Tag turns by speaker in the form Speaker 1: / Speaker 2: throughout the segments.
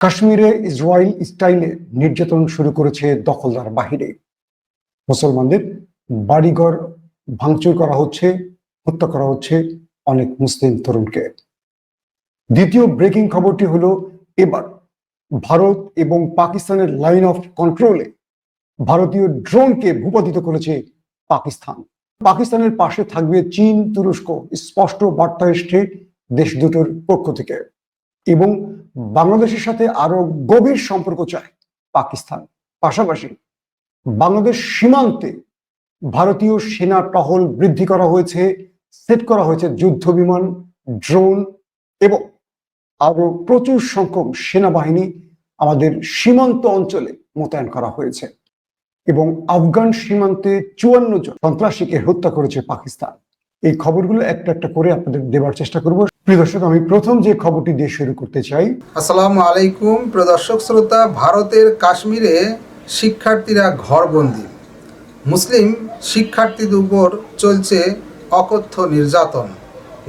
Speaker 1: কাশ্মীরে ইসরায়েল স্টাইলে নির্যাতন শুরু করেছে দখলদার বাহিনী। মুসলমানদের বাড়িঘর ভাঙচুর করা হচ্ছে, হত্যা করা হচ্ছে অনেক মুসলিম তরুণকে। দ্বিতীয় ব্রেকিং খবরটি হলো, এবার ভারত এবং পাকিস্তানের লাইন অফ কন্ট্রোলে ভারতীয় ড্রোনকে ভূপাতিত করেছে পাকিস্তান। পাকিস্তানের পাশে থাকবে চীন, তুরস্ক, স্পষ্ট বার্তা এসছে দেশ দুটোর পক্ষ থেকে। এবং বাংলাদেশের সাথে আরো গভীর সম্পর্ক চায় পাকিস্তান। পাশাপাশি বাংলাদেশ সীমান্তে ভারতীয় সেনা টহল বৃদ্ধি করা হয়েছে, সেট করা হয়েছে যুদ্ধ বিমান, ড্রোন এবং আরো প্রচুর সংখ্যক সেনাবাহিনী আমাদের সীমান্ত অঞ্চলে মোতায়েন করা হয়েছে। এবং আফগান সীমান্তে 54 জন সন্ত্রাসীকে হত্যা করেছে পাকিস্তান। এই খবরগুলো একটা একটা করে আপনাদের দেওয়ার চেষ্টা করব। প্রিয় দর্শক, আমি প্রথম যে খবরটি দিয়ে শুরু করতে চাই।
Speaker 2: আসসালামু আলাইকুম প্রিয় দর্শক শ্রোতা। ভারতের কাশ্মীরে শিক্ষার্থীরা ঘরবন্দি। মুসলিম শিক্ষার্থীদের উপর চলছে অকথ্য নির্যাতন।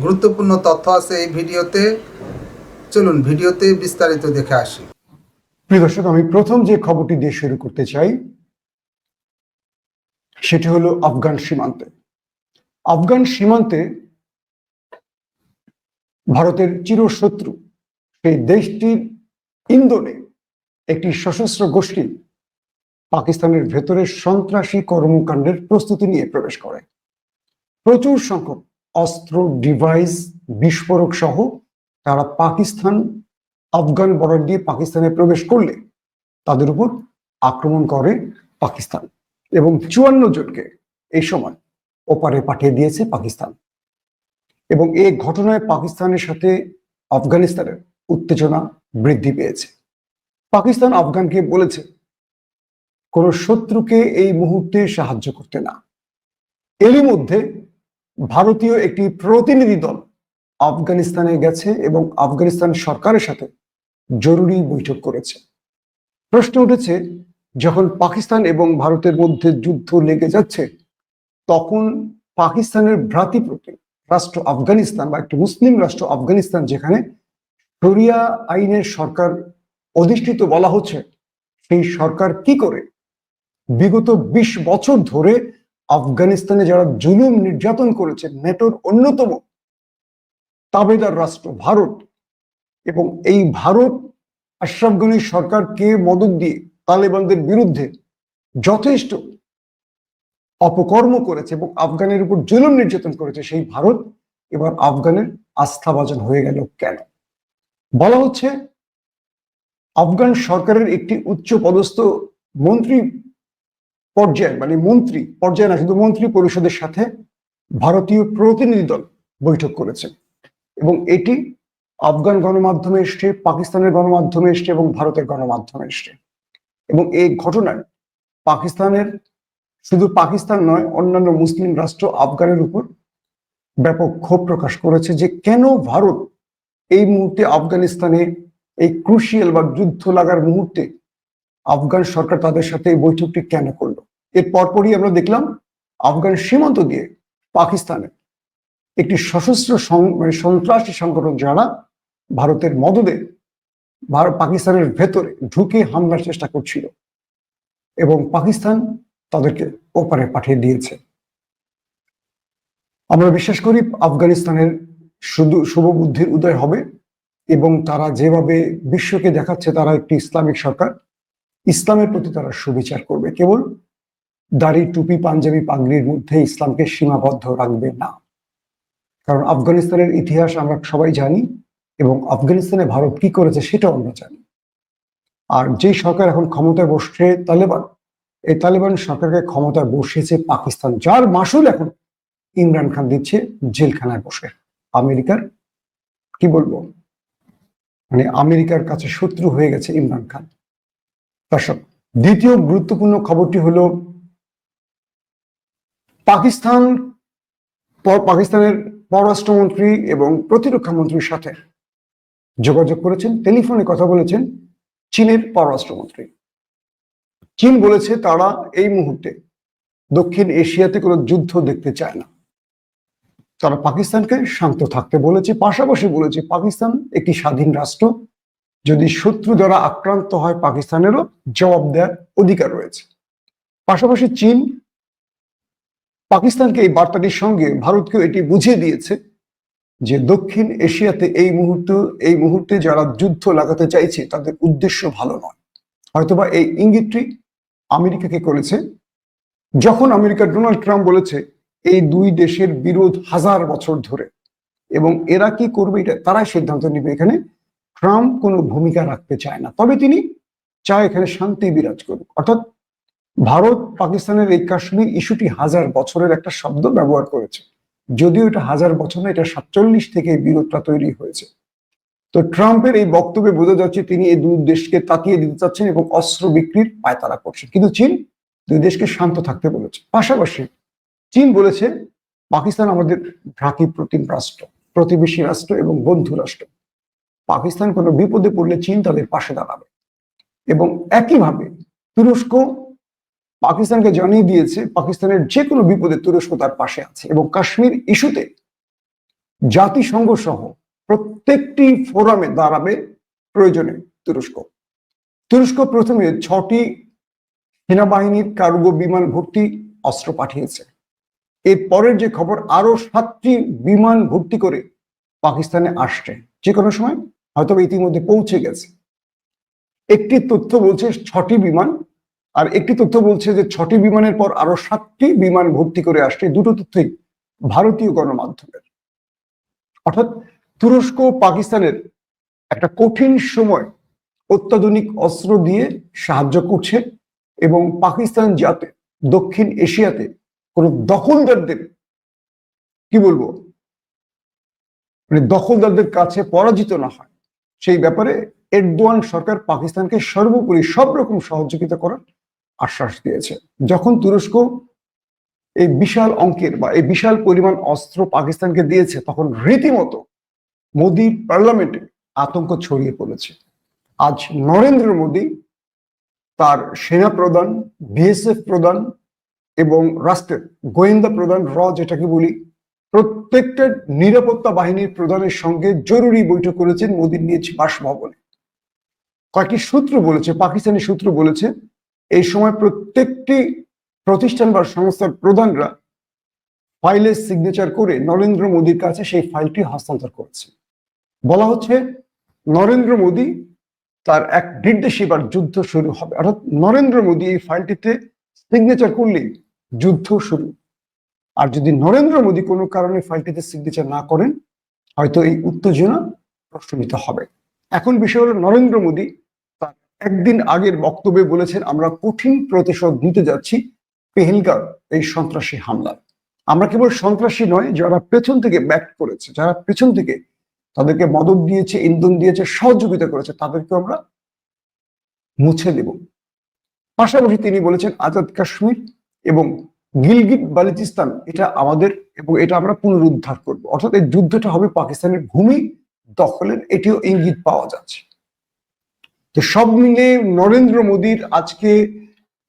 Speaker 2: গুরুত্বপূর্ণ তথ্য আছে এই ভিডিওতে, চলুন ভিডিওতে বিস্তারিত দেখে আসি।
Speaker 1: প্রিয় দর্শক, আমি প্রথম যে খবরটি দিয়ে শুরু করতে চাই সেটি হলো আফগান সীমান্তে। আফগান সীমান্তে ভারতের চিরশত্রু সেই দেশটির ইন্দোরে একটি সশস্ত্র গোষ্ঠী পাকিস্তানের ভেতরে সন্ত্রাসী কর্মকাণ্ডের প্রস্তুতি নিয়ে প্রবেশ করে। প্রচুর সংখ্যক অস্ত্র, ডিভাইস, বিস্ফোরক সহ তারা পাকিস্তান আফগান বর্ডার দিয়ে পাকিস্তানে প্রবেশ করলে তাদের উপর আক্রমণ করে পাকিস্তান এবং 54 জনকে এই সময় ওপারে পাঠিয়ে দিয়েছে পাকিস্তান। এবং এই ঘটনায় পাকিস্তানের সাথে আফগানিস্তানের উত্তেজনা বৃদ্ধি পেয়েছে। পাকিস্তান আফগানকে বলেছে কোন শত্রুকে এই মুহূর্তে সাহায্য করতে না। এরই মধ্যে ভারতীয় একটি প্রতিনিধি দল আফগানিস্তানে গেছে এবং আফগানিস্তান সরকারের সাথে জরুরি বৈঠক করেছে। প্রশ্ন উঠেছে, যখন পাকিস্তান এবং ভারতের মধ্যে যুদ্ধ লেগে যাচ্ছে, তখন পাকিস্তানের ভ্রাতৃপ্রতিম রাষ্ট্র আফগানিস্তান বা একটি মুসলিম রাষ্ট্র আফগানিস্তান, যেখানে শরিয়া আইনের সরকার অধিষ্ঠিত বলা হচ্ছে, সেই সরকার কি করে বিগত 20 বছর ধরে আফগানিস্তানে যারা জুলুম নির্যাতন করেছে, নেটোর অন্যতম তাবেদার রাষ্ট্র ভারত, এবং এই ভারত আশরাফ গনি সরকারকে মদদ দিয়ে তালেবানদের বিরুদ্ধে যথেষ্ট অপকর্ম করেছে এবং আফগানের উপর জুলুম নির্যাতন করেছে, সেই ভারত এবার আফগানের আস্থাভাজন হয়ে গেল কেন? বলা হচ্ছে, আফগান সরকারের একটি উচ্চ পদস্থ মন্ত্রী পর্যায়ে, মানে মন্ত্রী পর্যায়ে না, শুধু মন্ত্রী পরিষদের সাথে ভারতীয় প্রতিনিধি দল বৈঠক করেছে। এবং এটি আফগান গণমাধ্যমে এসছে, পাকিস্তানের গণমাধ্যমে এসছে এবং ভারতের গণমাধ্যমে এসছে। এবং এই ঘটনায় পাকিস্তানের, শুধু পাকিস্তান নয়, অন্যান্য মুসলিম রাষ্ট্র আফগানের উপর ব্যাপক ক্ষোভ প্রকাশ করেছে যে কেন ভারত এই মুহূর্তে আফগানিস্তানে এই ক্রুশিয়াল বা যুদ্ধ লাগার মুহূর্তে আফগান সরকার তাদের সাথে এই বৈঠকটি কেন করলো। এর পরপরই আমরা দেখলাম আফগান সীমান্ত দিয়ে পাকিস্তানে একটি সশস্ত্র সন্ত্রাসী সংগঠন, যারা ভারতের মদদে পাকিস্তানের ভেতরে ঢুকে হামলার চেষ্টা করছিল এবং পাকিস্তান তাদেরকে ওপারে পাঠিয়ে দিয়েছে। আমরা বিশ্বাস করি আফগানিস্তানের শুভ বুদ্ধির উদয় হবে এবং তারা যেভাবে বিশ্বকে দেখাচ্ছে তারা একটি ইসলামিক সরকার, ইসলামের প্রতি তারা সুবিচার করবে। কেবল দাড়ি, টুপি, পাঞ্জাবি, পাগড়ির মধ্যে ইসলামকে সীমাবদ্ধ রাখবে না। কারণ আফগানিস্তানের ইতিহাস আমরা সবাই জানি এবং আফগানিস্তানে ভারত কি করেছে সেটাও আমরা জানি। আর যে সরকার এখন ক্ষমতায় বসছে তালেবান, এই তালেবান সরকারকে ক্ষমতায় বসিয়েছে পাকিস্তান, যার মাসুল এখন ইমরান খান দিচ্ছে জেলখানায় বসে। আমেরিকার কি বলবো, মানে আমেরিকার কাছে শত্রু হয়ে গেছে ইমরান খান। দর্শক, দ্বিতীয় গুরুত্বপূর্ণ খবরটি হলো, পাকিস্তানের পররাষ্ট্রমন্ত্রী এবং প্রতিরক্ষা মন্ত্রীর সাথে যোগাযোগ করেছেন, টেলিফোনে কথা বলেছেন চীনের পররাষ্ট্রমন্ত্রী। চীন বলেছে তারা এই মুহূর্তে দক্ষিণ এশিয়াতে কোনো যুদ্ধ দেখতে চায় না। তারা পাকিস্তানকে শান্ত থাকতে বলেছে, পাশাপাশি বলেছে পাকিস্তান একটি স্বাধীন রাষ্ট্র যদি শত্রু দ্বারা আক্রান্ত হয় পাকিস্তানেরও জবাব দেওয়ার অধিকার রয়েছে। পাশাপাশি চীন পাকিস্তানকে এই বার্তাটির সঙ্গে ভারতকেও এটি বুঝিয়ে দিয়েছে যে দক্ষিণ এশিয়াতে এই মুহূর্তে যারা যুদ্ধ লাগাতে চাইছে তাদের উদ্দেশ্য ভালো নয়। হয়তোবা এই ইঙ্গিতটি আমেরিকাকে করেছে যখন আমেরিকার ডোনাল্ড ট্রাম্প বলেছে এই দুই দেশের বিরোধ 1000 বছর ধরে, এবং এরা কি করবে এটা তারাই সিদ্ধান্ত নেবে। এখানে ট্রাম্প কোনো ভূমিকা রাখতে চায় না, তবে তিনি চায় এখানে শান্তি বিরাজ করুক। অর্থাৎ ভারত পাকিস্তানের এই কাশ্মীর ইস্যুটি 1000 বছরের একটা শব্দ ব্যবহার করেছে, যদিও এটা 1000 বছর না, এটা 47 থেকে এই বিরোধটা তৈরি হয়েছে। তো ট্রাম্পের এই বক্তব্যে বোঝা যাচ্ছে তিনি এই দুই দেশকে তাকিয়ে দিতে চাচ্ছেন এবং অস্ত্র বিক্রির পায়তারা করছেন, কিন্তু চীন দুই দেশকে শান্ত থাকতে বলেছে। পাশাপাশি চীন বলেছে পাকিস্তান আমাদের ভ্রাতৃপ্রতিম রাষ্ট্র, প্রতিবেশী রাষ্ট্র এবং বন্ধু রাষ্ট্র। পাকিস্তান কোনো বিপদে পড়লে চীন তাদের পাশে দাঁড়াবে। এবং একইভাবে তুরস্ক পাকিস্তানকে জানিয়ে দিয়েছে পাকিস্তানের যে কোনো বিপদে তুরস্ক তার পাশে আছে। এবং কাশ্মীর ইস্যুতে জাতিসংঘ সহ প্রত্যেকটি ফোরামে দাঁড়াবে প্রয়োজনে তুরস্ক প্রথমে 6টি সেনাবাহিনীর কার্গো বিমান ভর্তি অস্ত্র পাঠিয়েছে। এর পরের যে খবর, আরো 7টি বিমান ভর্তি করে পাকিস্তানে আসছে, যে কোনো সময় হয়তো ইতিমধ্যে পৌঁছে গেছে। একটি তথ্য বলছে 6টি বিমান, আর একটি তথ্য বলছে যে 6টি বিমানের পর আরো 7টি বিমান ভর্তি করে আসছে। দুটো তথ্যই ভারতীয় গণমাধ্যমের। অর্থাৎ তুরস্ক পাকিস্তানের একটা কঠিন সময় অত্যাধুনিক অস্ত্র দিয়ে সাহায্য করছে, এবং পাকিস্তান যাতে দক্ষিণ এশিয়াতে কোন দখলদারদের দখলদারদের কাছে পরাজিত না হয়, সেই ব্যাপারে এরদোয়ান সরকার পাকিস্তানকে সর্বোপরি সব রকম সহযোগিতা করার আশ্বাস দিয়েছে। যখন তুরস্ক এই বিশাল অঙ্কের বা এই বিশাল পরিমাণ অস্ত্র পাকিস্তানকে দিয়েছে, তখন রীতিমতো মোদির পার্লামেন্টে আতঙ্ক ছড়িয়ে পড়েছে। আজ নরেন্দ্র মোদী তার সেনা প্রধান, বিএসএফ প্রধান এবং রাষ্ট্রের গোয়েন্দা প্রধান যেটাকে বলি, প্রত্যেকটা নিরাপত্তা বাহিনীর প্রধানের সঙ্গে জরুরি বৈঠক করেছেন মোদীর নিজ বাসভবনে। কয়েকটি সূত্র বলেছে, পাকিস্তানি সূত্র বলেছে, এই সময় প্রত্যেকটি প্রতিষ্ঠান বা সংস্থার প্রধানরা ফাইলের সিগনেচার করে নরেন্দ্র মোদীর কাছে সেই ফাইলটি হস্তান্তর করেছে। বলা হচ্ছে নরেন্দ্র মোদী তার এক নির্দেশে এবার যুদ্ধ শুরু হবে। অর্থাৎ নরেন্দ্র মোদী এই ফাইলটিতে সিগনেচার করলেই যুদ্ধ শুরু। আর যদি নরেন্দ্র মোদী কোনো কারণে ফাইলটিতে সিগনেচার না করেন, হয়তো এই উত্তেজনা প্রশমিত হবে। এখন বিষয় হলো, নরেন্দ্র মোদী তার একদিন আগের বক্তব্যে বলেছেন আমরা কঠিন প্রতিশোধ নিতে যাচ্ছি পেহেলগাঁও এই সন্ত্রাসী হামলার। আমরা কেবল সন্ত্রাসী নয়, যারা পেছন থেকে ব্যাক করেছে, যারা পেছন থেকে তাদেরকে মদত দিয়েছে, ইন্ধন দিয়েছে, সহযোগিতা করেছে, তাদেরকে আমরা মুছে দেব। পাশাপাশি তিনি বলেছেন আজাদ কাশ্মীর এবং গিলগিট বালুচিস্তান এটা আমাদের, এবং এটা আমরা পুনরুদ্ধার করব। অর্থাৎ এই যুদ্ধটা হবে পাকিস্তানের ভূমি দখলের, এটিও ইঙ্গিত পাওয়া যাচ্ছে। তো সব মিলে নরেন্দ্র মোদীর আজকে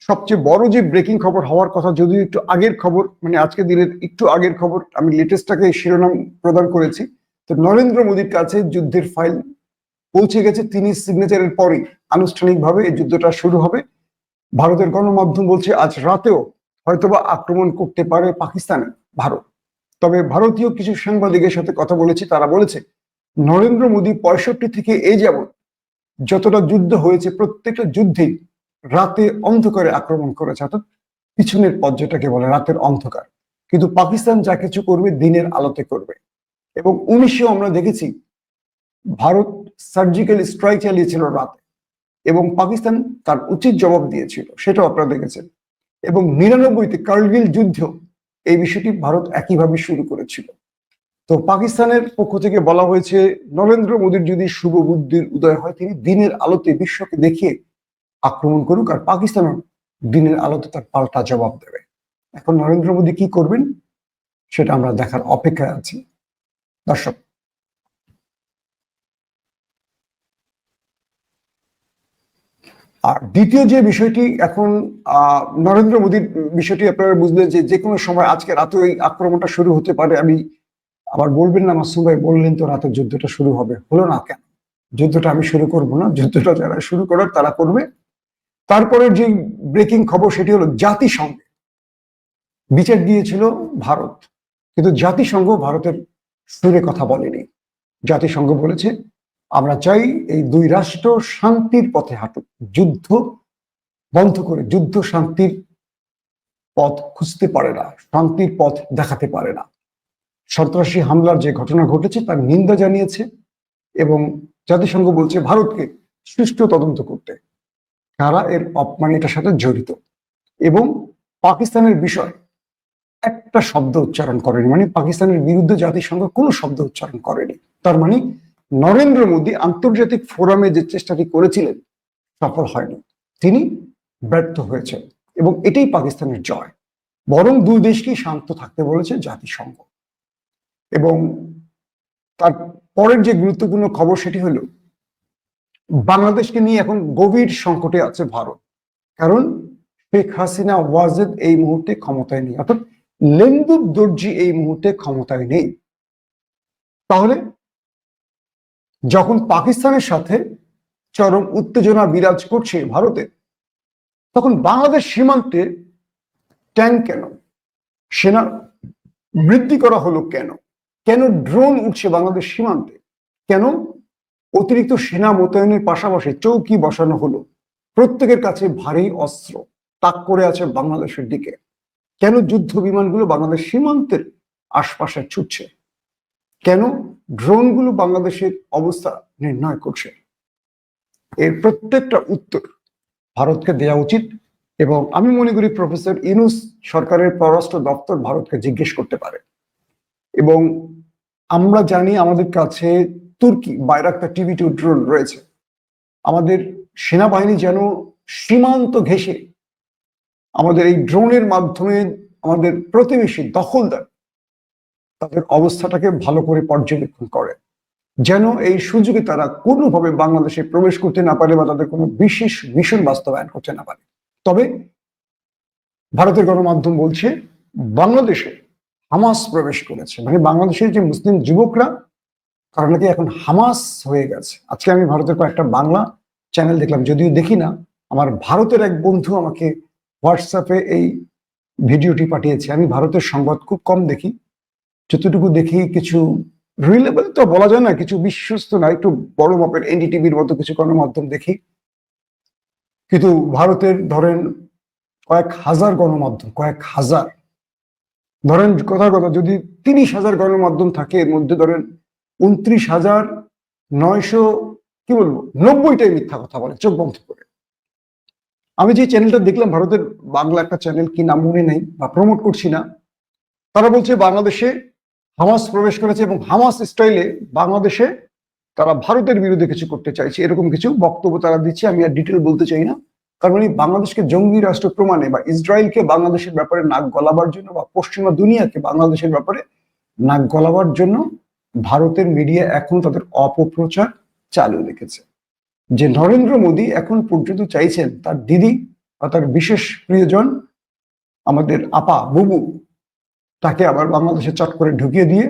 Speaker 1: সবচেয়ে বড় যে ব্রেকিং খবর হওয়ার কথা, যদিও একটু আগের খবর, মানে আজকে দিনের একটু আগের খবর, আমি লেটেস্টটাকে শিরোনাম প্রদান করেছি। তো নরেন্দ্র মোদীর কাছে যুদ্ধের ফাইল পৌঁছে গেছে, তিনি সিগনেচারের পরেই আনুষ্ঠানিকভাবে এই যুদ্ধটা শুরু হবে। ভারতের গণমাধ্যম বলছে আজ রাতেও হয়তোবা আক্রমণ করতে পারে পাকিস্তানে ভারত। তবে ভারতীয় কিছু সাংবাদিকের সাথে কথা বলেছি, তারা বলেছে নরেন্দ্র মোদী 65 থেকে এই যাবৎ যতটা যুদ্ধ হয়েছে, প্রত্যেকটা যুদ্ধেই রাতে অন্ধকারে আক্রমণ করেছে, অর্থাৎ পিছনের পথ যেটাকে বলে রাতের অন্ধকার। কিন্তু পাকিস্তান যা কিছু করবে দিনের আলোতে করবে। এবং 1900 আমরা দেখেছি ভারত সার্জিক্যাল স্ট্রাইক চালিয়েছিল রাতে, এবং পাকিস্তান তার উচিত জবাব দিয়েছিল, সেটাও আপনারা দেখেছেন। এবং 99-তে কার্গিল যুদ্ধ এই বিষয়টি ভারত একইভাবে শুরু করেছিল। তো পাকিস্তানের পক্ষ থেকে বলা হয়েছে নরেন্দ্র মোদীর যদি শুভ বুদ্ধির উদয় হয়, তিনি দিনের আলোতে বিশ্বকে দেখিয়ে আক্রমণ করুক, আর পাকিস্তানও দিনের আলোতে তার পাল্টা জবাব দেবে। এখন নরেন্দ্র মোদী কি করবেন সেটা আমরা দেখার অপেক্ষায় আছি। দর্শক, আর দ্বিতীয় যে বিষয়টি, এখন নরেন্দ্র মোদীর বিষয়টি আপনারা বুঝলেন যে কোনো সময় আজকে রাতে ওই আক্রমণটা শুরু হতে পারে। আমি আবার বলবেন না মাসুম ভাই বললেন তো রাতের যুদ্ধটা শুরু হবে, হলো না কেন? যুদ্ধটা আমি শুরু করব না, যুদ্ধটা যারা শুরু করার তারা করবে। তারপরে যে ব্রেকিং খবর সেটি হলো জাতিসংঘে বিচার দিয়েছিল ভারত, কিন্তু জাতিসংঘ ভারতের সুরে কথা বলেনি। জাতিসংঘ বলেছে আমরা চাই এই দুই রাষ্ট্র শান্তির পথে হাঁটুক, যুদ্ধ বন্ধ করে, যুদ্ধ শান্তির পথ খুঁজতে পারে না, শান্তির পথ দেখাতে পারে না। সন্ত্রাসী হামলার যে ঘটনা ঘটেছে তার নিন্দা জানিয়েছে এবং জাতিসংঘ বলছে ভারতকে সুষ্ঠু তদন্ত করতে, কারা এর মানে এটার সাথে জড়িত। এবং পাকিস্তানের বিষয় একটা শব্দ উচ্চারণ করেনি, মানে পাকিস্তানের বিরুদ্ধে জাতিসংঘ কোনো শব্দ উচ্চারণ করেনি। তার মানে নরেন্দ্র মোদী আন্তর্জাতিক ফোরামে যে চেষ্টাটি করেছিলেন সফল হয়নি, তিনি ব্যর্থ হয়েছেন এবং এটাই পাকিস্তানের জয়। বরং দুই দেশকেই শান্ত থাকতে বলেছে জাতিসংঘ। এবং তার পরের যে গুরুত্বপূর্ণ খবর সেটি হলো বাংলাদেশকে নিয়ে এখন গভীর সংকটে আছে ভারত, কারণ শেখ হাসিনা ওয়াজেদ এই মুহূর্তে ক্ষমতায় নেই, অর্থাৎ লেন্দুর দর্জি এই মুহূর্তে ক্ষমতায় নেই। তাহলে যখন পাকিস্তানের সাথে চরম উত্তেজনা বিরাজ করছে ভারতে, তখন বাংলাদেশ সীমান্তে ট্যাঙ্ক কেন, সেনা বৃদ্ধি করা হলো কেন, কেন ড্রোন উঠছে বাংলাদেশ সীমান্তে, কেন অতিরিক্ত সেনা মোতায়েনের পাশাপাশি চৌকি বসানো হলো, প্রত্যেকের কাছে ভারী অস্ত্র তাক করে আছে বাংলাদেশের দিকে, কেন যুদ্ধ বিমানগুলো বাংলাদেশ সীমান্তের আশপাশে ছুটছে, কেন ড্রোনগুলো বাংলাদেশের অবস্থা নির্ণয় করছে। এর প্রত্যেকটা উত্তর ভারতকে দেওয়া উচিত এবং আমি মনে করি প্রফেসর ইউনূস সরকারের পররাষ্ট্র দপ্তর ভারতকে জিজ্ঞেস করতে পারে। এবং আমরা জানি আমাদের কাছে তুর্কি বাইরাক্তার TB2 ড্রোন রয়েছে, আমাদের সেনাবাহিনী যেন সীমান্ত ঘেঁষে আমাদের এই ড্রোনের মাধ্যমে আমাদের প্রতিবেশী দখলদার তাদের অবস্থাটাকে ভালো করে পর্যবেক্ষণ করে, যেন এই সুযোগে তারা কোনোভাবে বাংলাদেশে প্রবেশ করতে না পারে বা তাদের কোনো বিশেষ মিশন বাস্তবায়ন করতে না পারে। তবে ভারতের গণমাধ্যম বলছে বাংলাদেশে হামাস প্রবেশ করেছে, মানে বাংলাদেশের যে মুসলিম যুবকরা তারা নাকি এখন হামাস হয়ে গেছে। আজকে আমি ভারতের কয়েকটা বাংলা চ্যানেল দেখলাম, যদিও দেখি না, আমার ভারতের এক বন্ধু আমাকে হোয়াটসঅ্যাপে এই ভিডিওটি পাঠিয়েছে। আমি ভারতের সংবাদ খুব কম দেখি, যতটুকু দেখি কিছু রিলেবল তো বলা যায় না, কিছু বিশ্বস্ত না, একটু বড় মাপের NDTVর মতো কিছু গণমাধ্যম দেখি। কিন্তু ভারতের ধরেন কয়েক হাজার গণমাধ্যম, কয়েক হাজার, ধরেন কথার কথা যদি 30,000 গণমাধ্যম থাকে, এর মধ্যে ধরেন 29,900 কি বলবো 90টাই মিথ্যা কথা বলে চোখ বন্ধ করে। আমি যে চ্যানেলটা দেখলাম ভারতের বাংলা একটা চ্যানেল, কি নাম মনে নেই বা প্রমোট করছি না, তারা বলছে বাংলাদেশে হামাস প্রবেশ করেছে এবং হামাস স্টাইলে বাংলাদেশে তারা ভারতের বিরুদ্ধে কিছু করতে চাইছে, এরকম কিছু বক্তব্য তারা দিচ্ছে। আমি আর ডিটেল বলতে চাই না, কারণ এই বাংলাদেশকে জঙ্গি রাষ্ট্র প্রমাণে বা ইসরায়েলকে বাংলাদেশের ব্যাপারে নাক গলাবার জন্য বা পশ্চিমা দুনিয়াকে বাংলাদেশের ব্যাপারে নাক গলাবার জন্য ভারতের মিডিয়া এখন তাদের অপপ্রচার চালু রেখেছে। যে নরেন্দ্র মোদী এখন পর্যন্ত চাইছেন তার দিদি বা তার বিশেষ প্রিয়জন আমাদের আপা বুবু তাকে আবার বাংলাদেশে চট করে ঢুকিয়ে দিয়ে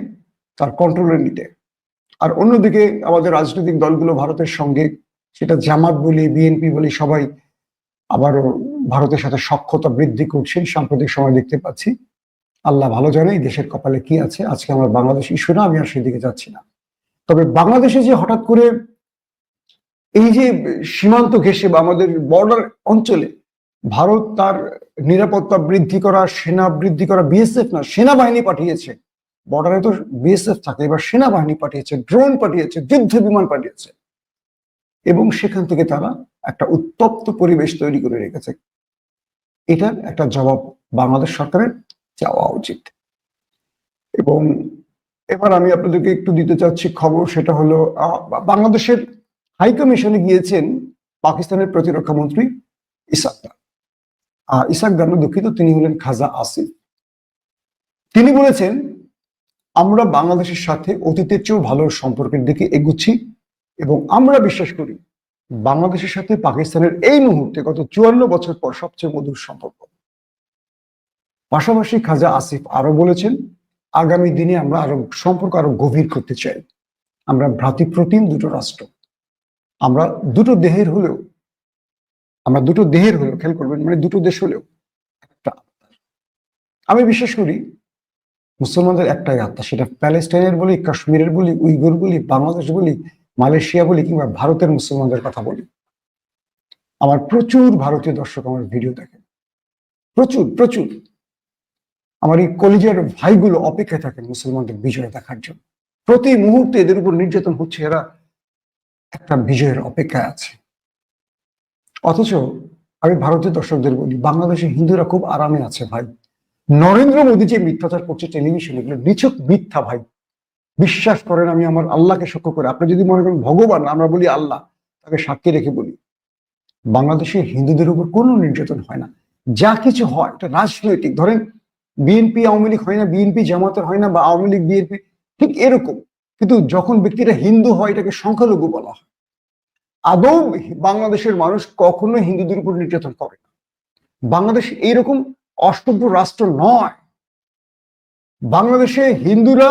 Speaker 1: তার কন্ট্রোলে নিতে। আর অন্যদিকে আমাদের রাজনৈতিক দলগুলো ভারতের সঙ্গে, সেটা জামাত বলি বিএনপি বলি, সবাই আবারও ভারতের সাথে সখ্যতা বৃদ্ধি করছেন সাম্প্রতিক সময় দেখতে পাচ্ছি। আল্লাহ ভালো জানে এই দেশের কপালে কি আছে। আজকে আমার বাংলাদেশ ইস্যু না, আমি আর সেদিকে যাচ্ছি না। তবে বাংলাদেশে যে হঠাৎ করে এই যে সীমান্ত ঘেঁষে বা আমাদের বর্ডার অঞ্চলে ভারত তার নিরাপত্তা বৃদ্ধি করা, সেনা বৃদ্ধি করা, বিএসএফ না সেনাবাহিনী পাঠিয়েছে, বর্ডারে তো বিএসএফ থাকে, এবার সেনাবাহিনী পাঠিয়েছে, ড্রোন পাঠিয়েছে, যুদ্ধ বিমান পাঠিয়েছে এবং সেখান থেকে তারা একটা উত্তপ্ত পরিবেশ তৈরি করে রেখেছে। এটার একটা জবাব বাংলাদেশ সরকারের চাওয়া উচিত। এবং এবার আমি আপনাদেরকে একটু দিতে চাচ্ছি খবর, সেটা হলো বাংলাদেশের হাই কমিশনে গিয়েছেন পাকিস্তানের প্রতিরক্ষা মন্ত্রী ইসাক দার। ইসাক দার দুঃখিত, তিনি হলেন খাজা আসিফ। তিনি বলেছেন আমরা বাংলাদেশের সাথে অতীতের চেয়েও ভালো সম্পর্কের দিকে এগুচ্ছি এবং আমরা বিশ্বাস করি বাংলাদেশের সাথে পাকিস্তানের এই মুহূর্তে গত 54 বছর পর সবচেয়ে মধুর সম্পর্ক। পাশাপাশি খাজা আসিফ আরো বলেছেন আগামী দিনে আমরা আরো সম্পর্ক আরো গভীর করতে চাই। আমরা ভ্রাতৃপ্রতিম দুটো রাষ্ট্র, আমরা দুটো দেহের হলেও খেয়াল করবেন, মানে দুটো দেশ হলেও একটা আত্মা। আমি বিশ্বাস করি মুসলমানদের একটাই আত্মা, সেটা প্যালেস্টাইনের বলি, কাশ্মীরের বলি, উইগুর বলি, বাংলাদেশ বলি, মালয়েশিয়া বলি, কিংবা ভারতের মুসলমানদের কথা বলি। আমার প্রচুর ভারতীয় দর্শক আমার ভিডিও দেখেন, প্রচুর প্রচুর। আমার এই কলিজার ভাইগুলো অপেক্ষায় থাকেন মুসলমানদের বিজয় দেখার জন্য। প্রতি মুহূর্তে এদের উপর নির্যাতন হচ্ছে, এরা একটা বিজয়ের অপেক্ষায় আছে। অথচ আমি ভারতীয় দর্শকদের বলি, বাংলাদেশের হিন্দুরা খুব আরামে আছে ভাই। নরেন্দ্র মোদী যে মিথ্যাচার করছে টেলিভিশনে, এগুলো নিছক মিথ্যা ভাই। বিশ্বাস করেন, আমি আমার আল্লাহকে সাক্ষ্য করে, আপনি যদি মনে করেন ভগবান, আমরা বলি আল্লাহ, তাকে সাক্ষী রেখে বলি, বাংলাদেশের হিন্দুদের উপর কোনো নির্যাতন হয় না। যা কিছু হয় এটা রাজনৈতিক। ধরেন বিএনপি আওয়ামী লীগ হয় না, বিএনপি জামাতের হয় না, বা আওয়ামী লীগ বিএনপি, ঠিক এরকম। কিন্তু যখন ব্যক্তিটা হিন্দু হয়, এটাকে সংখ্যালঘু বলা হয়। আদৌ বাংলাদেশের মানুষ কখনো হিন্দুদের উপর নির্যাতন করে না। বাংলাদেশ এইরকম অসভ্য রাষ্ট্র নয়। বাংলাদেশে হিন্দুরা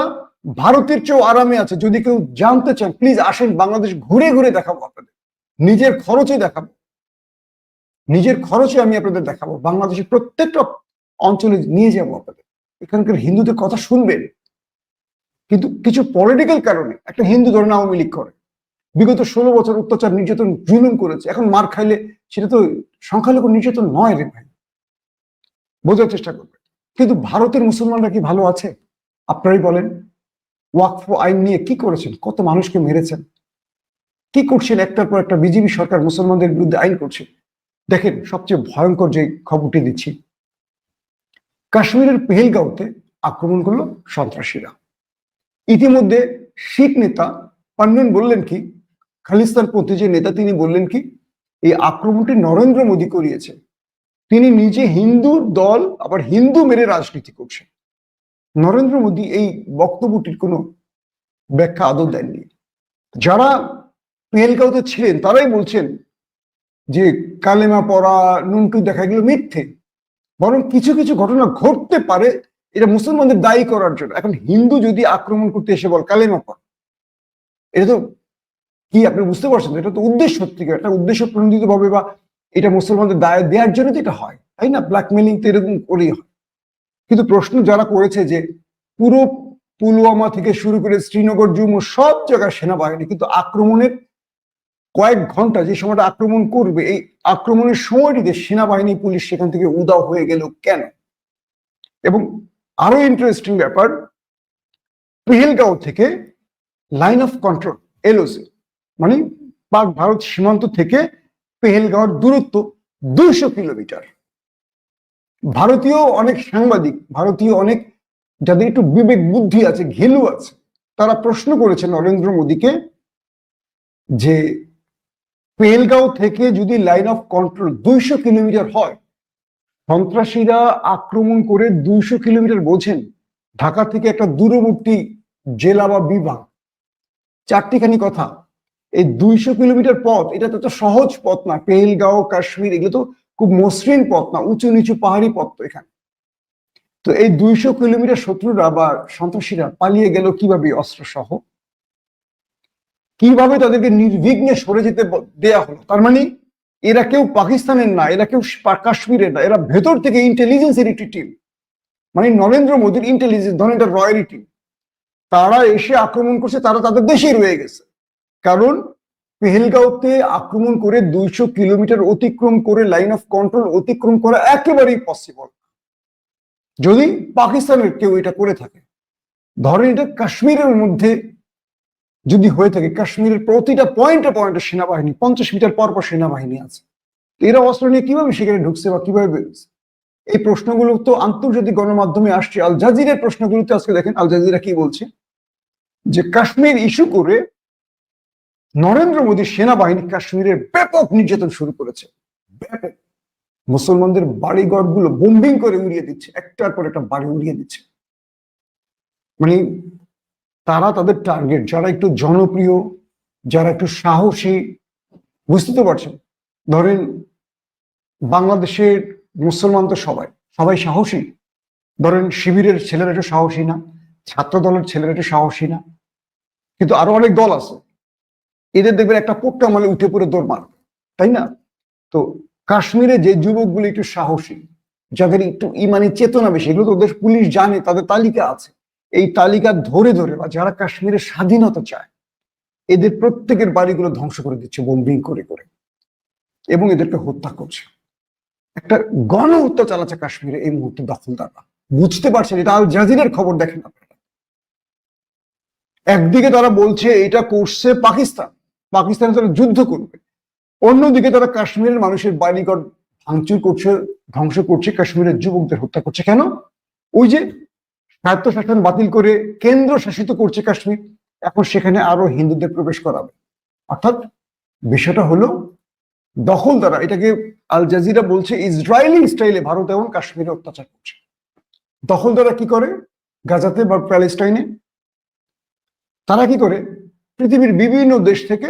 Speaker 1: ভারতের চেয়েও আরামে আছে। যদি কেউ জানতে চান, প্লিজ আসেন, বাংলাদেশ ঘুরে ঘুরে দেখাবো আপনাদের, নিজের খরচে দেখাবো, নিজের খরচে আমি আপনাদের দেখাবো। বাংলাদেশের প্রত্যেকটা অঞ্চলে নিয়ে যাবো আপনাদের, এখানকার হিন্দুদের কথা শুনবেন। কিন্তু কিছু পলিটিক্যাল কারণে একটা হিন্দু ধরেন আওয়ামী লীগ করে, বিগত 16 বছর অত্যাচার নির্যাতন জুলুম করেছে, এখন মার খাইলে সেটা তো সংখ্যালঘু নির্যাতন নয় রে ভাই, বোঝার চেষ্টা করবে। কিন্তু ভারতের মুসলমানরা কি ভালো আছে? আপনারাই বলেন। ওয়াকফ আইন নিয়ে কি করেছেন? কত মানুষকে মেরেছেন, কি করছেন? একটার পর একটা বিজেপি সরকার মুসলমানদের বিরুদ্ধে আইন করছে। দেখেন, সবচেয়ে ভয়ঙ্কর যে খবরটি দিচ্ছি, কাশ্মীরের পেহেলগাঁওতে আক্রমণ করলো সন্ত্রাসীরা। ইতিমধ্যে শিখ নেতা পান্নুন বললেন কি, খালিস্তানপন্থী যে নেতা, তিনি বললেন কি, এই আক্রমণটি নরেন্দ্র মোদী করিয়েছে। তিনি নিজে হিন্দু দল, আবার হিন্দু মেরে রাজনীতি করছেন। নরেন্দ্র মোদী এই বক্তব্যটির কোনো ব্যাখ্যা আদৌ দেননি। যারা পেহেলগাঁওতে ছিলেন তারাই বলছেন যে কালেমা পড়া, নুনটু দেখা, এগুলো মিথ্যে। বরং কিছু কিছু ঘটনা ঘটতে পারে এটা মুসলমানদের দায়ী করার জন্য। এখন হিন্দু যদি আক্রমণ করতে এসে বল কালেমা পড়, এটা তো কি আপনি বুঝতে পারছেন? এটা তো উদ্দেশ্য সত্যিকার, একটা উদ্দেশ্য প্রণোদিত ভাবে, বা এটা মুসলমানদের দায় দেওয়ার জন্য তো এটা হয়, তাই না? ব্ল্যাকমেলিং তো এরকম করেই হয়। কিন্তু প্রশ্ন যারা করেছে যে পুরো পুলওয়ামা থেকে শুরু করে শ্রীনগর, জম্মু সব জায়গায় সেনাবাহিনী, কিন্তু আক্রমণের কয়েক ঘন্টা যে সময়টা আক্রমণ করবে, এই আক্রমণের সময়টিতে সেনাবাহিনী পুলিশ সেখান থেকে উধাও হয়ে গেল কেন? এবং আরো ইন্টারেস্টিং ব্যাপার, পেহেলগাঁও থেকে লাইন অফ কন্ট্রোল, এলওসি, মানে পাক ভারত সীমান্ত থেকে পেহেলগাঁওর দূরত্ব 200 কিলোমিটার। ভারতীয় অনেক সাংবাদিক, ভারতীয় অনেক যাদের একটু বিবেক বুদ্ধি আছে, ঘেলু আছে, তারা প্রশ্ন করেছে নরেন্দ্র মোদীকে যে পেহেলগাঁও থেকে যদি লাইন অফ কন্ট্রোল 200 কিলোমিটার হয়, সন্ত্রাসীরা আক্রমণ করে 200 কিলোমিটার, বোঝেন ঢাকা থেকে একটা দূরবর্তী জেলা বা বিভাগ, চারটিখানি কথা। এই 200 কিলোমিটার পথ, এটা তো সহজ পথ না। পেহেলগাঁও, কাশ্মীর, এগুলো তো খুব মসৃণ পথ না, উঁচু নিচু পাহাড়ি পথ তো এখানে। তো এই 200 কিলোমিটার শত্রুরা বা সন্ত্রাসীরা পালিয়ে গেল কিভাবে অস্ত্র সহ? কিভাবে তাদেরকে নির্বিঘ্নে সরে যেতে দেয়া হলো? তার মানে এরা কেউ পাকিস্তানের না, এরা কেউ কাশ্মীরের না, এরা ভেতর থেকে ইন্টেলিজেন্সের একটি টিম, মানে নরেন্দ্র মোদীর ইন্টেলিজেন্স, ধরেন এটা রয়্যাল টিম, তারা এসে আক্রমণ করছে, তারা তাদের দেশেই রয়ে গেছে। কারণ পেহেলগাঁওতে আক্রমণ করে 200 কিলোমিটার অতিক্রম করে লাইন অফ কন্ট্রোল অতিক্রম করা একেবারেই পসিবল, যদি পাকিস্তানের কেউ এটা করে থাকে। ধরেন এটা কাশ্মীরের মধ্যে যদি হয়ে থাকে, কাশ্মীরের প্রতিটা পয়েন্টে পয়েন্টে সেনাবাহিনী, 50 মিটার পর পর সেনাবাহিনী আছে, এরা অস্ত্র নিয়ে কিভাবে সেখানে ঢুকছে বা কিভাবে বেরোচ্ছে? এই প্রশ্নগুলো তো আন্তর্জাতিক গণমাধ্যমে আসছে। আল জাজিরার প্রশ্নগুলোতে আজকে দেখেন আল জাজিরা কি বলছে, যে কাশ্মীর ইস্যু করে নরেন্দ্র মোদী সেনাবাহিনী কাশ্মীরের ব্যাপক নির্যাতন শুরু করেছে। ব্যাপক, মুসলমানদের বাড়িঘর গুলো বোম্বিং করে উড়িয়ে দিচ্ছে, একটার পর একটা বাড়ি উড়িয়ে দিচ্ছে। মানে তারা তাদের টার্গেট, যারা একটু জনপ্রিয়, যারা একটু সাহসী, বুঝতে তো পারছেন। ধরেন বাংলাদেশের মুসলমান তো সবাই সবাই সাহসী। ধরেন শিবিরের ছেলেরা একটু সাহসী না, ছাত্র দলের ছেলেরা একটু সাহসী না, কিন্তু আরো অনেক দল আছে এদের দেখবেন একটা পোট্টা মালে উঠে পড়ে দৌড় মারবে, তাই না? তো কাশ্মীরে যে যুবকগুলো একটু সাহসী, যাদের একটু ইমানি চেতনা বেশি, এগুলো তো ওদের পুলিশ জানে, তাদের তালিকা আছে, এই তালিকা ধরে ধরে বা যারা কাশ্মীরের স্বাধীনতা চায় এদের প্রত্যেকের বাড়িগুলো ধ্বংস করে দিচ্ছে বোম্বিং করে করে, এবং এদেরকে হত্যা করছে। একটা গণহত্যা চালাচ্ছে কাশ্মীরে এই মুহূর্তে দখলদাররা। বুঝতে পারছেন? এটা আল জাজিরার খবর, দেখেন আপনারা। একদিকে তারা বলছে এটা করছে পাকিস্তান, পাকিস্তানে তারা যুদ্ধ করবে, অন্যদিকে তারা কাশ্মীরের মানুষের বাড়িঘর ভাঙচুর করছে, ধ্বংস করছে, কাশ্মীরের যুবকদের হত্যা করছে। কেন? ওই যে স্বায়ত্তশাসন বাতিল করে কেন্দ্র শাসিত করছে কাশ্মীর, এখন সেখানে আরো হিন্দুদের প্রবেশ করাবে। অর্থাৎ বিষয়টা হলো দখলদারা, এটাকে আল জাজিরা বলছে ইসরায়েলি স্টাইলে ভারত এবং কাশ্মীরে অত্যাচার করছে। দখলদারা কি করে গাজাতে বা প্যালেস্টাইনে? তারা কি করে পৃথিবীর বিভিন্ন দেশ থেকে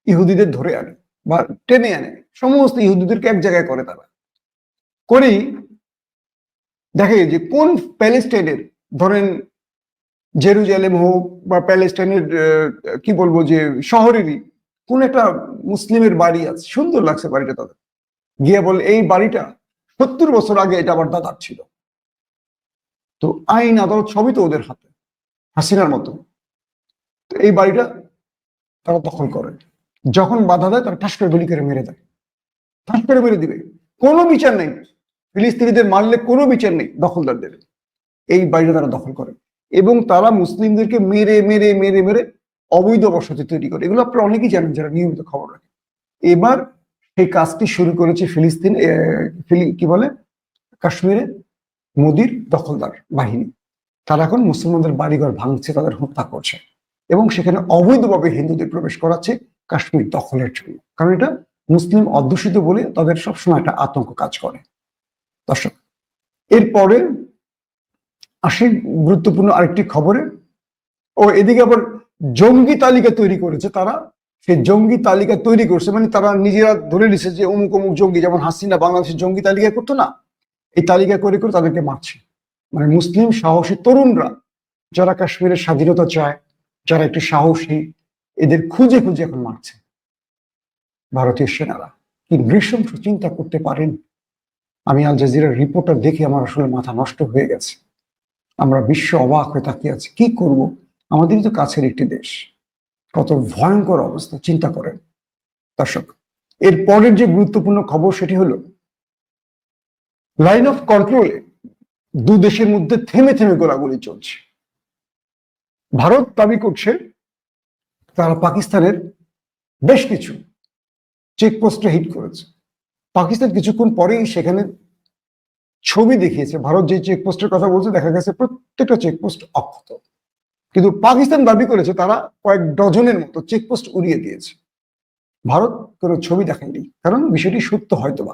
Speaker 1: ইহুদিদের ধরে আনে বা টেনে আনে, সমস্ত ইহুদিদেরকে এক জায়গায় করে। তারা করেই দেখে যে কোন প্যালেস্টাইনের, ধরেন জেরুজালেম হোক বা প্যালেস্টাইনের কি বলবো যে শহরেরই কোন একটা মুসলিমের বাড়ি আছে, সুন্দর লাগছে বাড়িটা, তাদের গিয়ে বলে এই বাড়িটা 70 বছর আগে এটা আমার দাদার ছিল। তো আইন আদালত সবই তো ওদের হাতে, হাসিনার মতো। তো এই বাড়িটা তারা দখল করে, যখন বাধা দেয় তারা ঠাস করে গুলি করে মেরে দেয়, ঠাস করে মেরে দিবে, কোনো বিচার নেই। ফিলিস্তিনিদের মারলে কোনো বিচার নেই দখলদারদের। এই বাড়িটা তারা দখল করে এবং তারা মুসলিমদেরকে মেরে মেরে মেরে মেরে অবৈধ বসতি তৈরি করে। এগুলো আপনারা অনেকেই জানেন যারা নিয়মিত খবর রাখেন। এবার সেই কাজটি শুরু করেছে ফিলিস্তিন, কি বলে, কাশ্মীরে মোদির দখলদার বাহিনী। তারা এখন মুসলমানদের বাড়িঘর ভাঙছে, তাদের হত্যা করছে এবং সেখানে অবৈধভাবে হিন্দুদের প্রবেশ করাচ্ছে কাশ্মীর দখলের জন্য। কারণ এটা মুসলিম অধ্যুষিত বলে তাদের সবসময় একটা আতঙ্ক কাজ করে। দর্শক, এরপরে আসি গুরুত্বপূর্ণ আরেকটি খবরে। ও এদিকে আবার জঙ্গি তালিকা তৈরি করেছে তারা। সেই জঙ্গি তালিকা তৈরি করছে মানে তারা নিজেরা ধরে নিছে যে অমুক অমুক জঙ্গি, যেমন হাসিনা বাংলাদেশের জঙ্গি তালিকা করতো না, এই তালিকা করে করে তাদেরকে মারছে। মানে মুসলিম সাহসী তরুণরা যারা কাশ্মীরের স্বাধীনতা চায়, যারা একটু সাহসী, এদের খুঁজে খুঁজে এখন মারছে ভারতীয় সেনারা। কি নৃশংস, চিন্তা করতে পারেন? আমি আল জাজিরার রিপোর্টটা দেখে আমার আসলে মাথা নষ্ট হয়ে গেছে। আমরা বিশ্ব অবাক হয়ে তাকিয়ে আছি, কি করব? আমাদেরই তো কাছের একটি দেশ, কত ভয়ঙ্কর অবস্থা, চিন্তা করেন। দর্শক, এর পরের যে গুরুত্বপূর্ণ খবর সেটি হলো লাইন অফ কন্ট্রোলে দু দেশের মধ্যে থেমে থেমে গোলাগুলি চলছে। ভারত দাবি করছে তারা পাকিস্তানের বেশ কিছু চেকপোস্টে হিট করেছে। পাকিস্তান কিছুক্ষণ পরেই সেখানে ছবি দেখিয়েছে। ভারত যে চেকপোস্টের কথা বলছে, দেখা গেছে প্রত্যেকটা চেকপোস্ট অক্ষত, কিন্তু পাকিস্তান দাবি করেছে তারা কয়েক ডজনের মতো চেকপোস্ট উড়িয়ে দিয়েছে। ভারত কোনো ছবি দেখায়নি, কারণ বিষয়টি সত্য হয়তোবা।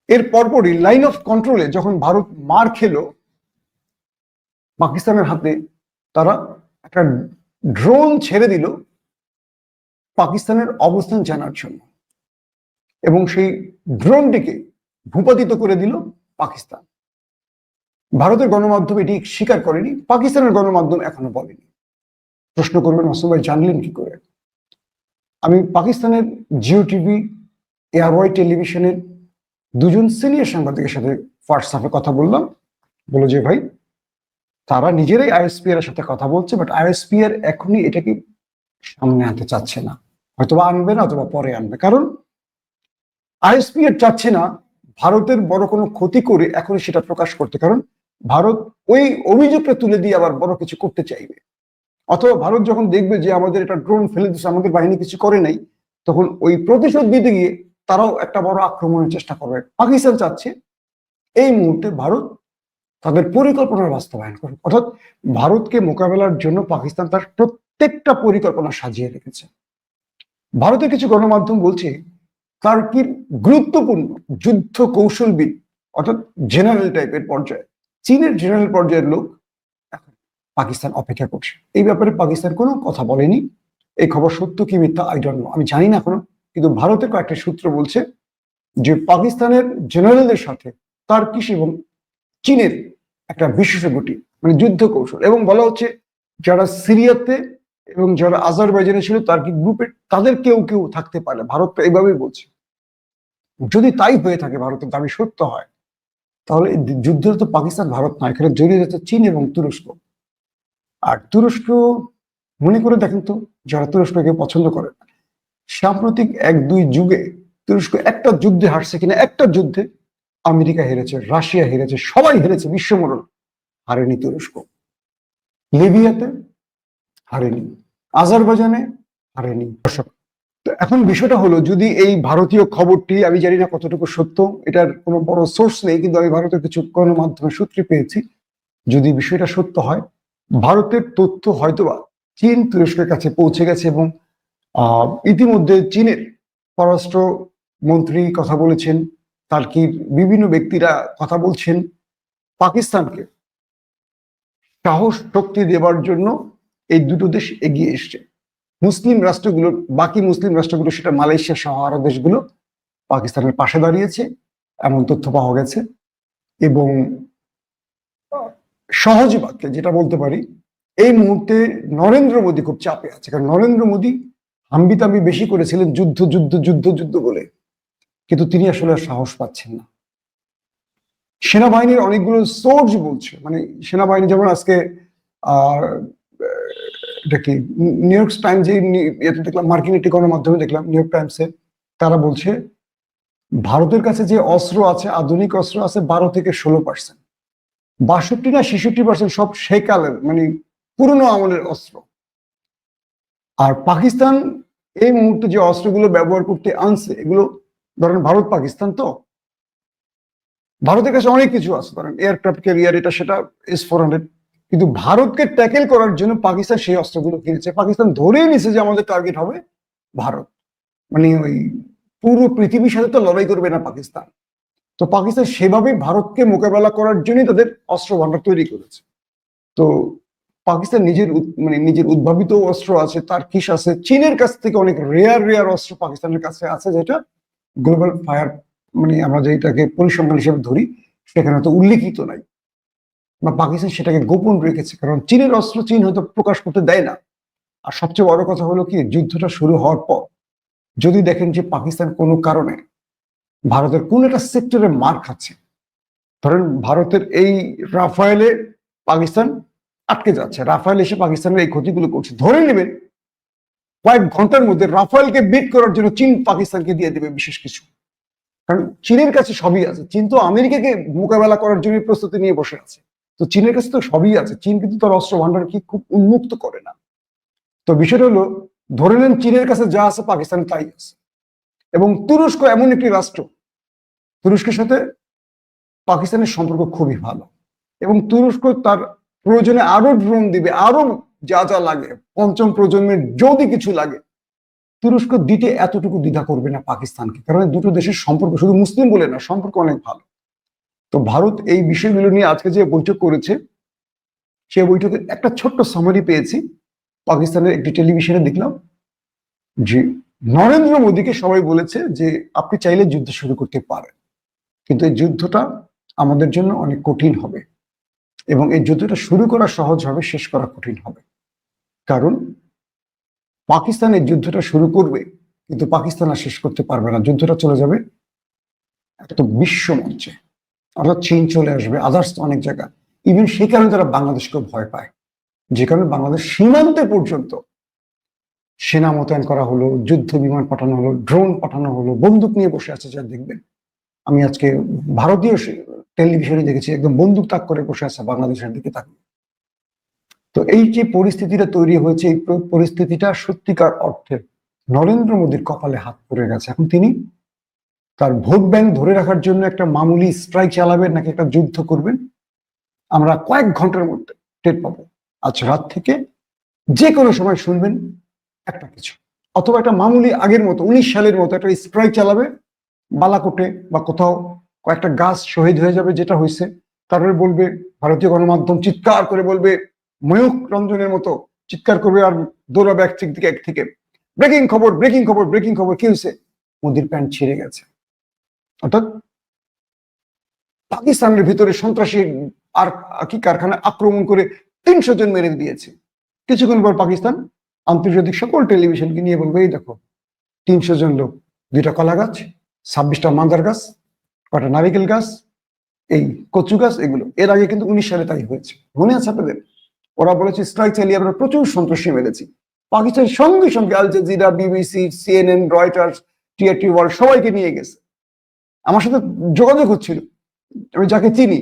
Speaker 1: এর পরপরই লাইন অফ কন্ট্রোলে যখন ভারত মার খেলো পাকিস্তানের হাতে, তারা একটা ড্রোন ছেড়ে দিল পাকিস্তানের অবস্থান জানার জন্য এবং সেই ড্রোনটিকে ভূপাতিত করে দিল পাকিস্তান। ভারতের গণমাধ্যম এটি স্বীকার করেনি, পাকিস্তানের গণমাধ্যম এখনো বলেনি। প্রশ্ন করবেন মাসুম ভাই জানলেন কি করে? আমি পাকিস্তানের জিও টিভি, এয়ারওয়াই টেলিভিশনের দুজন সিনিয়র সাংবাদিকের সাথে হোয়াটসঅ্যাপে কথা বললাম। বলো যে ভাই, তারা নিজেরাই আইএসপি এর সাথে কথা বলছে, বাট আইএসপি এর এখনই এটাকে সামনে আনতে চাচ্ছে না, হয়তোবা আনবে না অথবা পরে আনবে। কারণ আইএসপি এর চাচ্ছে না ভারতের বড় কোনো ক্ষতি করে এখনই সেটা প্রকাশ করতে, কারণ ভারত ওই অভিযোগটা তুলে দিয়ে আবার বড় কিছু করতে চাইবে। অথবা ভারত যখন দেখবে যে আমাদের এটা ড্রোন ফেলে দিচ্ছে, আমাদের বাহিনী কিছু করে নাই, তখন ওই প্রতিশোধ দিতে গিয়ে তারাও একটা বড় আক্রমণের চেষ্টা করবে। পাকিস্তান চাচ্ছে এই মুহূর্তে ভারত তাদের পরিকল্পনার বাস্তবায়ন করে, অর্থাৎ ভারতকে মোকাবেলার জন্য পাকিস্তান তার প্রত্যেকটা পরিকল্পনা সাজিয়ে রেখেছে। ভারতের কিছু গণমাধ্যম বলছে টার্কির গুরুত্বপূর্ণ যুদ্ধ কৌশলবিদ, অর্থাৎ জেনারেল টাইপের পর্যায়ে, চীনের জেনারেল পর্যায়ের লোক এখন পাকিস্তান অপেক্ষা করছে। এই ব্যাপারে পাকিস্তান কোনো কথা বলেনি। এই খবর সত্য কি মিথ্যা আই ডোন্ট নো, আমি জানি না এখনো, কিন্তু ভারতের কয়েকটা সূত্র বলছে যে পাকিস্তানের জেনারেলদের সাথে টার্কিশ এবং চীনের একটা বিশেষজ্ঞটি, মানে যুদ্ধ কৌশল, এবং বলা হচ্ছে যারা সিরিয়াতে এবং যারা আজারবাইজানে ছিল তার্কিক গ্রুপের তাদের কেউ কেউ থাকতে পারে, ভারত তো এইভাবেই বলছে। যদি তাই হয়ে থাকে, ভারতের দাবি সত্য হয়, তাহলে এই যুদ্ধে তো পাকিস্তান ভারত না, এখানে জড়িয়ে যাচ্ছে চীন এবং তুরস্ক। আর তুরস্ক, মনে করে দেখেন তো, যারা তুরস্ককে পছন্দ করে না, সাম্প্রতিক 1-2 যুগে তুরস্ক একটা যুদ্ধে হারছে কিনা? একটা যুদ্ধে আমেরিকা হেরেছে, রাশিয়া হেরেছে, সবাই হেরেছে, বিশ্বমরণ। হারেনি তুরস্ক। লিবিয়াতে হারেনি, আজারবাইজানে হারেনি। তো এখন বিষয়টা হলো, যদি এই ভারতীয় খবরটি, আমি জানি না কতটুকু সত্য, এটার কোনো বড় সোর্স নেই, কিন্তু আমি ভারতের কিছু গণমাধ্যমের সূত্রে পেয়েছি, যদি বিষয়টা সত্য হয়, ভারতের তথ্য হয়তোবা চীন তুরস্কের কাছে পৌঁছে গেছে এবং ইতিমধ্যে চীনের পররাষ্ট্র মন্ত্রী কথা বলেছেন, টার্কির বিভিন্ন ব্যক্তিরা কথা বলছেন, পাকিস্তানকে সাহস শক্তি দেবার জন্য এই দুটো দেশ এগিয়ে এসছে। মুসলিম রাষ্ট্রগুলো, বাকি মুসলিম রাষ্ট্রগুলো, সেটা মালয়েশিয়া সহ আরো দেশগুলো পাকিস্তানের পাশে দাঁড়িয়েছে, এমন তথ্য পাওয়া গেছে। এবং সহজ বাক্যে যেটা বলতে পারি, এই মুহূর্তে নরেন্দ্র মোদী খুব চাপে আছে, কারণ নরেন্দ্র মোদী হাম্বিতাম্বি বেশি করেছিলেন যুদ্ধ যুদ্ধ যুদ্ধ যুদ্ধ বলে, কিন্তু তিনি আসলে আর সাহস পাচ্ছেন না। সেনাবাহিনীর অনেকগুলো সোর্স বলছে, মানে সেনাবাহিনী যেমন আজকে আহ এটা কি নিউ ইয়র্ক টাইমস, এতে দেখলাম, মার্কিন একটি গণমাধ্যমে দেখলাম, নিউ ইয়র্ক টাইমসে, তারা বলছে ভারতের কাছে যে অস্ত্র আছে, আধুনিক অস্ত্র আছে 12-16%, 62 না 66% সব সেকালের, মানে পুরনো আমলের অস্ত্র। আর পাকিস্তান এই মুহূর্তে যে অস্ত্রগুলো ব্যবহার করতে আনছে, এগুলো ধরেন ভারত পাকিস্তান, তো ভারতের কাছে অনেক কিছু আছে, ধরেন এয়ারক্রাফট ক্যারিয়ার, এটা সেটা S-400, কিন্তু ভারতকে ট্যাকেল করার জন্য পাকিস্তান সেই অস্ত্রগুলো কিনেছে। পাকিস্তান ধরেই নিছে যে আমাদের টার্গেট হবে ভারত, মানে ওই পুরো পৃথিবীর সাথে তো লড়াই করবে না পাকিস্তান। তো পাকিস্তান সেভাবে ভারতকে মোকাবেলা করার জন্যই তাদের অস্ত্র ভান্ডার তৈরি করেছে। তো পাকিস্তান মানে নিজের উদ্ভাবিত অস্ত্র আছে, তার কিস আছে, চীনের কাছ থেকে অনেক রেয়ার অস্ত্র পাকিস্তানের কাছে আছে, যেটা গ্লোবাল ফায়ার, মানে আমরা যেটাকে পরিসংখ্যান হিসেবে ধরি, সেখানে তো উল্লেখিত নাই, বা পাকিস্তান সেটাকে গোপন রেখেছে, কারণ চীনের অস্ত্র চীন হয়তো প্রকাশ করতে দেয় না। আর সবচেয়ে বড় কথা হলো কি, যুদ্ধটা শুরু হওয়ার পর যদি দেখেন যে পাকিস্তান কোনো কারণে ভারতের কোন একটা সেক্টরে মার খাচ্ছে, ধরেন ভারতের এই রাফায়েলে পাকিস্তান আটকে যাচ্ছে, রাফায়েল এসে পাকিস্তানের এই ক্ষতিগুলো করছে, ধরে নেবেন কয়েক ঘন্টার মধ্যে রাফায়েলকে বিট করার জন্য চীন পাকিস্তানকে দিয়ে দেবে বিশেষ কিছু, কারণ চীনের কাছে সবই আছে। চীন তো আমেরিকাকে মোকাবেলা করার জন্য প্রস্তুতি নিয়ে বসে আছে, তো চীনের কাছে তো সবই আছে। চীন কিন্তু তার অস্ত্র ভান্ডার কি খুব উন্মুক্ত করে না। তো বিষয়টা হলো, ধরে নেন চীনের কাছে যা আছে পাকিস্তান তাই আছে। এবং তুরস্ক এমন একটি রাষ্ট্র, তুরস্কের সাথে পাকিস্তানের সম্পর্ক খুবই ভালো, এবং তুরস্ক তার প্রয়োজনে আরো ড্রোন দিবে, আরো যা যা লাগে, পঞ্চম প্রজন্মের যদি কিছু লাগে, তুরস্ক দিতে এতটুকু দ্বিধা করবে না পাকিস্তানকে, কারণ দুটো দেশের সম্পর্ক শুধু মুসলিম বলে না, সম্পর্ক অনেক ভালো। তো ভারত এই বিষয়গুলো নিয়ে আজকে যে বৈঠক করেছে, সে বৈঠকের একটা ছোট্ট সামারি পেয়েছি পাকিস্তানের একটি টেলিভিশনে, দেখলাম যে নরেন্দ্র মোদীকে সবাই বলেছে যে আপনি চাইলে যুদ্ধ শুরু করতে পারেন, কিন্তু এই যুদ্ধটা আমাদের জন্য অনেক কঠিন হবে, এবং এই যুদ্ধটা শুরু করা সহজ হবে, শেষ করা কঠিন হবে। কারণ পাকিস্তান এই যুদ্ধটা শুরু করবে, কিন্তু পাকিস্তান আর শেষ করতে পারবে না, যুদ্ধটা চলে যাবে একটা বিশ্ব মঞ্চে, অর্থাৎ চীন চলে আসবে, আদার্স অনেক জায়গা। ইভেন সেই কারণে তারা বাংলাদেশকেও ভয় পায়, যে কারণে বাংলাদেশ সীমান্তে পর্যন্ত সেনা মোতায়েন করা হলো, যুদ্ধ বিমান পাঠানো হলো, ড্রোন পাঠানো হলো, বন্দুক নিয়ে বসে আছে যা দেখবেন। আমি আজকে ভারতীয় টেলিভিশনে দেখেছি, একদম বন্দুক তাক করে বসে আছে বাংলাদেশের দিকে তাকিয়ে। তো এই যে পরিস্থিতিটা তৈরি হয়েছে, এই পরিস্থিতিটা সত্যিকার অর্থে নরেন্দ্র মোদীর কপালে হাত পড়ে গেছে। এখন তিনি তার ভোট ব্যাংক ধরে রাখার জন্য একটা মামুলি স্ট্রাইক চালাবেন নাকি একটা যুদ্ধ করবেন, আমরা কয়েক ঘন্টার মধ্যে টের পাবো। আজ রাত থেকে যে কোনো সময় শুনবেন একটা কিছু, অথবা একটা মামুলি আগের মতো 19 সালের মতো একটা স্ট্রাইক চালাবে বালাকোটে বা কোথাও, কয়েকটা গাছ শহীদ হয়ে যাবে যেটা হয়েছে। তারপরে বলবে, ভারতীয় গণমাধ্যম চিৎকার করে বলবে, ময়ূক রঞ্জনের মতো চিৎকার করবে আর দৌড়াবে এক থেকে, ব্রেকিং খবর ব্রেকিং খবর ব্রেকিং খবর, কি হয়েছে? মোদির প্যান্ট ছিঁড়ে গেছে। অর্থাৎ পাকিস্তানের ভিতরে সন্ত্রাসী আর কি কারখানা আক্রমণ করে 300 জন মেরে দিয়েছে। কিছুক্ষণ পর পাকিস্তান আন্তর্জাতিক সকল টেলিভিশনকে নিয়ে বলবো, এই দেখো 300 জন লোক, 2টা কলা গাছ, 26টা মান্দার গাছ, কটা নারিকেল গাছ, এই কচু গাছ, এগুলো এর আগে কিন্তু 19 সালে তাই হয়েছে, মনে আছে আপনাদের? ওরা বলেছে স্ট্রাইক চালিয়ে আমরা প্রচুর সন্ত্রাসী মেরেছি। পাকিস্তান সঙ্গে সঙ্গে Al Jazeera, BBC, CNN, Reuters, TRT world সবাইকে নিয়ে গেছে। আমার সাথে যোগাযোগ হচ্ছিল, আমি যাকে চিনি,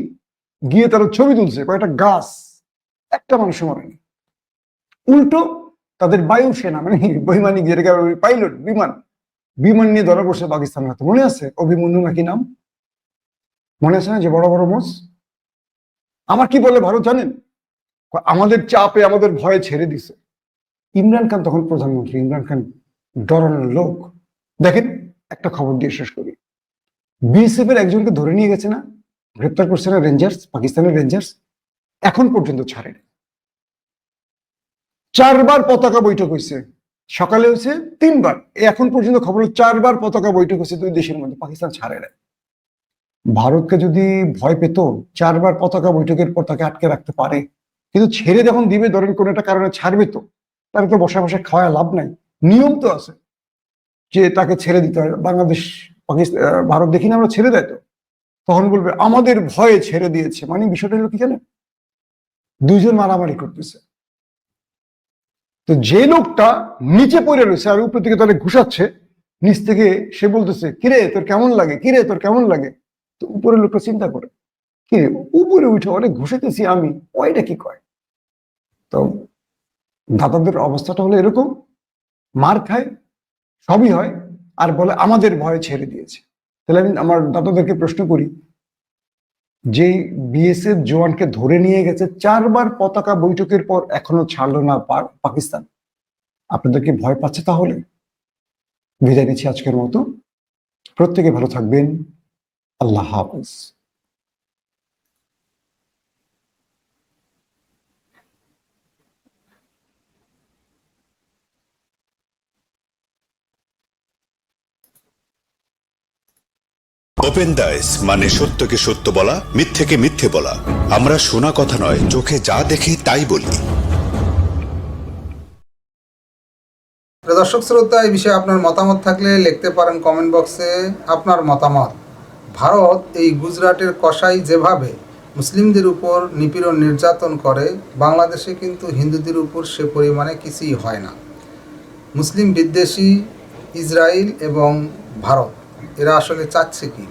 Speaker 1: গিয়ে তারা ছবি তুলছে, কয়েকটা গাছ, একটা মানুষ মরেনি। উল্টো তাদের বায়ুসেনা মানে বৈমানিক, যেটাকে পাইলট, বিমান নিয়ে ধরা পড়ছে পাকিস্তানের হাতে, মনে আছে? অভিমন্যু নাকি নাম, মনে আছে না? যে বড় বড় মোষ। আমার কি বলে ভারত জানেন? আমাদের চাপে, আমাদের ভয়ে ছেড়ে দিছে। ইমরান খান তখন প্রধানমন্ত্রী, ইমরান খান ডরানোর লোক। দেখেন, একটা খবর দিয়ে শেষ করি। বিএসএফ এর একজনকে ধরে নিয়ে গেছে না, গ্রেপ্তার করছে না রেঞ্জার্স, পাকিস্তানের রেঞ্জার্স, এখন পর্যন্ত ছাড়েনি। 4 বার পতাকা বৈঠক হয়েছে, সকালে হয়েছে 3 বার, এখন পর্যন্ত খবর 4 বার পতাকা বৈঠক হয়েছে 2 দেশের মধ্যে, পাকিস্তান ছাড়ে না। ভারতকে যদি ভয় পেত, 4 বার পতাকা বৈঠকের পর তাকে আটকে রাখতে পারে, কিন্তু ছেড়ে যখন দিবে, ধরেন কোন একটা কারণে ছাড়বে, তো তাহলে তো বসে বসে খাওয়া লাভ নাই। নিয়ম তো আছে যে তাকে ছেড়ে দিতে হয়। বাংলাদেশ, পাকিস্তান, ভারত দেখি না আমরা ছেড়ে দেয়, তো তখন বলবে আমাদের ভয়ে ছেড়ে দিয়েছে। মানে বিষয়টা হলো কি জানেন, 2 জন মারামারি করতেছে, তো যে লোকটা নিচে পড়ে রয়েছে আর উপর থেকে তাহলে ঘুষাচ্ছে, নিচ থেকে সে বলতেছে, কিরে তোর কেমন লাগে, কিরে তোর কেমন লাগে। তো উপরের লোকটা চিন্তা করে, কিরে উপরে উঠে অনেক ঘুষাইতেছি আমি, ওইটা কি কয়। তো দাদাদের অবস্থাটা হলো এরকম, মার খায়, সবই হয়, আর বলে আমাদের ভয়ে ছেড়ে দিয়েছে। তাহলে আমি আমার দাদাদেরকে প্রশ্ন করি, যে বিএসএফ জওয়ানকে ধরে নিয়ে গেছে 4 বার পতাকা বৈঠকের পর, এখনো ছাড়লো না পাকিস্তান, আপনাদেরকে ভয় পাচ্ছে? তাহলে বিদায় নিচ্ছি আজকের মতো। প্রত্যেকে ভালো থাকবেন। আল্লাহ হাফেজ।
Speaker 3: ওপেন দাইস মানে সত্যকে সত্য বলা, মিথ্যেকে মিথ্যে বলা। আমরা শোনা কথা নয়, চোখে যা দেখি তাই বলি।
Speaker 2: দর্শক শ্রোতা, এই বিষয়ে আপনার মতামত থাকলে লিখতে পারেন কমেন্ট বক্সে আপনার মতামত। ভারত এই গুজরাটের কসাই যেভাবে মুসলিমদের উপর নিপীড়ন নির্যাতন করে, বাংলাদেশে কিন্তু হিন্দুদের উপর সে পরিমাণে কিছুই হয় না। মুসলিম বিদ্বেষী ইসরায়েল এবং ভারত, এরা আসলে চাচ্ছে কি?